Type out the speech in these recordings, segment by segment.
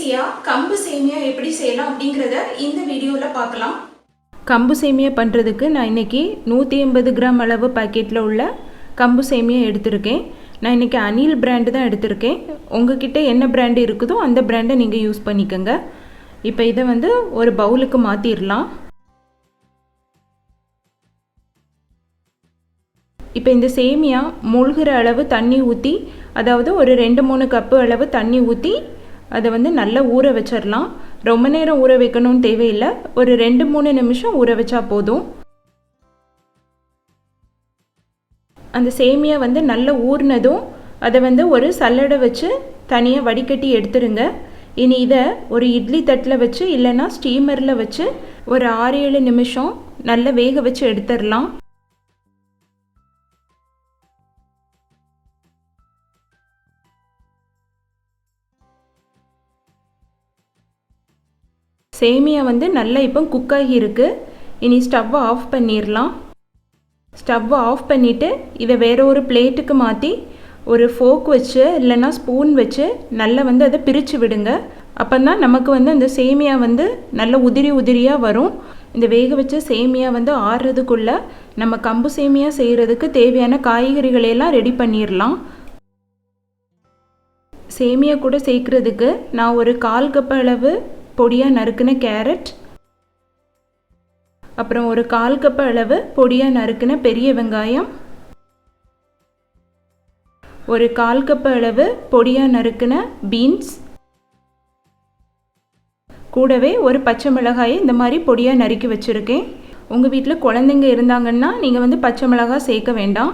ஈஸியாக கம்பு சேமியா எப்படி செய்யலாம் அப்படிங்கிறத இந்த வீடியோவில் பார்க்கலாம். கம்பு சேமியா பண்ணுறதுக்கு நான் இன்றைக்கி 180 கிராம் அளவு பாக்கெட்டில் உள்ள கம்பு சேமியா எடுத்திருக்கேன். நான் இன்றைக்கி அனில் பிராண்டு தான் எடுத்திருக்கேன். உங்ககிட்ட என்ன பிராண்டு இருக்குதோ அந்த பிராண்டை நீங்கள் யூஸ் பண்ணிக்கோங்க. இப்போ இதை ஒரு பவுலுக்கு மாற்றிடலாம். இப்போ இந்த சேமியா மூழ்கிற அளவு தண்ணி ஊற்றி, அதாவது ஒரு 2-3 கப்பு அளவு தண்ணி ஊற்றி அதை நல்லா ஊற வச்சிடலாம். ரொம்ப நேரம் ஊற வைக்கணும்னு தேவையில்லை, ஒரு 2-3 நிமிஷம் ஊற வச்சா போதும். அந்த சேமியா நல்லா ஊறினதும் அதை ஒரு சல்லடை வச்சு தனியாக வடிகட்டி எடுத்துருங்க. இனி இதை ஒரு இட்லி தட்டில் வச்சு இல்லைன்னா ஸ்டீமரில் வச்சு ஒரு 6-7 நிமிஷம் நல்லா வேக வச்சு எடுத்துடலாம். சேமியா நல்லா இப்போ குக் ஆகியிருக்கு. இனி ஸ்டவ்வை ஆஃப் பண்ணிடலாம். ஸ்டவ்வை ஆஃப் பண்ணிவிட்டு இதை வேறு ஒரு பிளேட்டுக்கு மாற்றி ஒரு ஃபோக் வச்சு இல்லைன்னா ஸ்பூன் வச்சு நல்லா அதை பிரித்து விடுங்க. அப்போ தான் நமக்கு அந்த சேமியா நல்ல உதிரி உதிரியாக வரும். இந்த வேக வச்ச சேமியா ஆறுறதுக்குள்ளே நம்ம கம்பு சேமியா செய்கிறதுக்கு தேவையான காய்கறிகளையெல்லாம் ரெடி பண்ணிடலாம். சேமியா கூட சேர்க்குறதுக்கு நான் ஒரு 1/4 கப் அளவு பொடியாக நறுக்கின கேரட், அப்புறம் ஒரு 1/4 கப் அளவு பொடியாக நறுக்கின பெரிய வெங்காயம், ஒரு 1/4 கப் அளவு பொடியாக நறுக்கின பீன்ஸ், கூடவே ஒரு பச்சை மிளகாயை இந்த மாதிரி பொடியாக நறுக்கி வச்சுருக்கேன். உங்கள் வீட்டில் குழந்தைங்க இருந்தாங்கன்னா நீங்கள் பச்சை மிளகாய் சேர்க்க வேண்டாம்.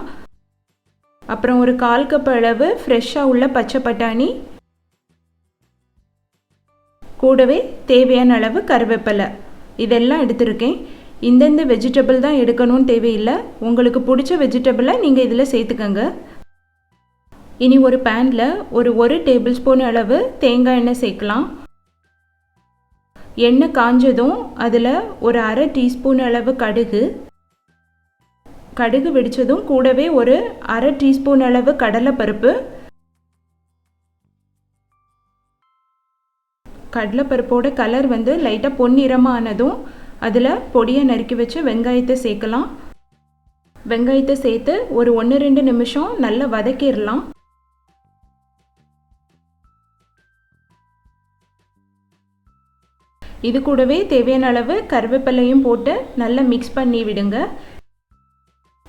அப்புறம் ஒரு 1/4 கப் அளவு ஃப்ரெஷ்ஷாக உள்ள பச்சை பட்டாணி, கூடவே தேவையான அளவு கருவேப்பிலை, இதெல்லாம் எடுத்திருக்கேன். இந்தந்த வெஜிடபிள் தான் எடுக்கணும்னு தேவையில்லை, உங்களுக்கு பிடிச்ச வெஜிடபிளை நீங்கள் இதில் சேர்த்துக்கங்க. இனி ஒரு பேனில் ஒரு டேபிள் ஸ்பூன் அளவு தேங்காய் எண்ணெய் சேர்க்கலாம். எண்ணெய் காஞ்சதும் அதில் ஒரு 1/2 டீஸ்பூன் அளவு கடுகு வெடித்ததும் கூடவே ஒரு 1/2 டீஸ்பூன் அளவு கடலைப்பருப்பு, கடலைப்பருப்போட கலர் லைட்டாக பொன்னிறமானதும் அதில் பொடியை நறுக்கி வச்சு வெங்காயத்தை சேர்க்கலாம். வெங்காயத்தை சேர்த்து ஒரு 1-2 நிமிஷம் நல்லா வதக்கிடலாம். இது கூடவே தேவையான அளவு கருவேப்பிலையும் போட்டு நல்லா மிக்ஸ் பண்ணி விடுங்க.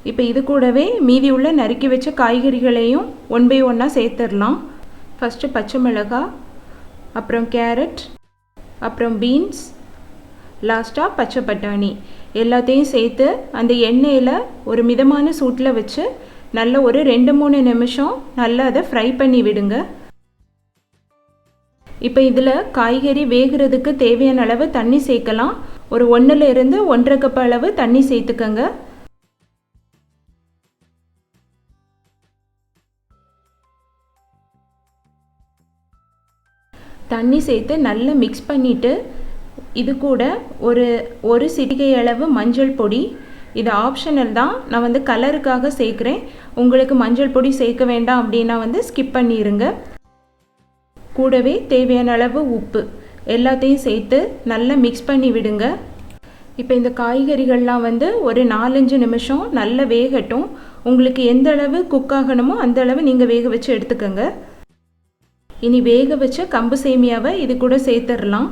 இப்போ இது கூடவே மீதி உள்ள நறுக்கி வச்ச காய்கறிகளையும் 1 by 1 சேர்த்துடலாம். ஃபஸ்ட்டு பச்சை மிளகாய், அப்புறம் கேரட், அப்புறம் பீன்ஸ், லாஸ்ட்டாக பச்சை பட்டாணி எல்லாத்தையும் சேர்த்து அந்த எண்ணெயில் ஒரு மிதமான சூட்டில் வச்சு நல்லா ஒரு 2-3 நிமிஷம் நல்லா அதை ஃப்ரை பண்ணி விடுங்க. இப்போ இதில் காய்கறி வேகிறதுக்கு தேவையான அளவு தண்ணி சேர்க்கலாம். ஒரு 1-1 1/2 கப் அளவு தண்ணி சேர்த்துக்கங்க. தண்ணி சேர்த்து நல்லா மிக்ஸ் பண்ணிவிட்டு இது கூட ஒரு சிட்டிகை அளவு மஞ்சள் பொடி, இது ஆப்ஷனல் தான், நான் கலருக்காக சேர்க்குறேன். உங்களுக்கு மஞ்சள் பொடி சேர்க்க வேண்டாம் அப்படின்னா ஸ்கிப் பண்ணிடுங்க. கூடவே தேவையான அளவு உப்பு எல்லாத்தையும் சேர்த்து நல்லா மிக்ஸ் பண்ணி விடுங்க. இப்போ இந்த காய்கறிகள்லாம் ஒரு 4-5 நிமிஷம் நல்லா வேகட்டும். உங்களுக்கு எந்த அளவு குக் ஆகணுமோ அந்த அளவு நீங்கள் வேக வச்சு எடுத்துக்கோங்க. இனி வேக வச்ச கம்பு சேமியாவை இது கூட சேர்த்துடலாம்.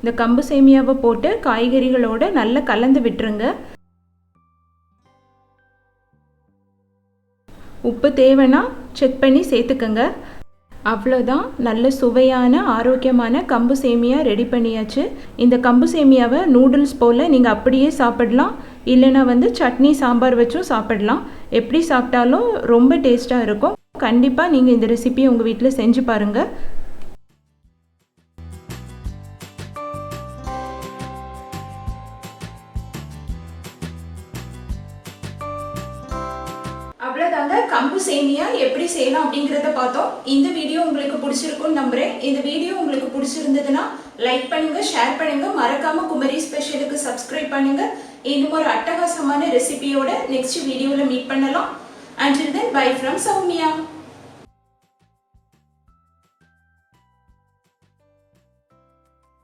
இந்த கம்பு சேமியாவை போட்டு காய்கறிகளோட நல்லா கலந்து விட்டுருங்க. உப்பு தேவைன்னா செக் பண்ணி சேர்த்துக்கங்க. அவ்வளோதான், நல்ல சுவையான ஆரோக்கியமான கம்பு சேமியா ரெடி பண்ணியாச்சு. இந்த கம்பு சேமியாவை நூடுல்ஸ் போல் நீங்கள் அப்படியே சாப்பிடலாம், இல்லைன்னா சட்னி சாம்பார் வச்சும் சாப்பிடலாம். எப்படி சாப்பிட்டாலும் ரொம்ப டேஸ்ட்டாக இருக்கும். கண்டிப்பாக நீங்கள் இந்த ரெசிபியை உங்கள் வீட்டில் செஞ்சு பாருங்கள். அவ்வளோதாங்க, கம்பு சேமியா எப்படி செய்யலாம் அப்படிங்கிறத பார்த்தோம். இந்த வீடியோ உங்களுக்கு பிடிச்சிருக்கும்னு நம்புகிறேன். இந்த வீடியோ உங்களுக்கு பிடிச்சிருந்ததுன்னா லைக் பண்ணுங்கள், ஷேர் பண்ணுங்கள். மறக்காமல் குமரி ஸ்பெஷலுக்கு சப்ஸ்கிரைப் பண்ணுங்கள். இன்னும் ஒரு அட்டகாசமான ரெசிபியோட நெக்ஸ்ட் வீடியோவில் மீட் பண்ணலாம். Until then, bye from Soumya.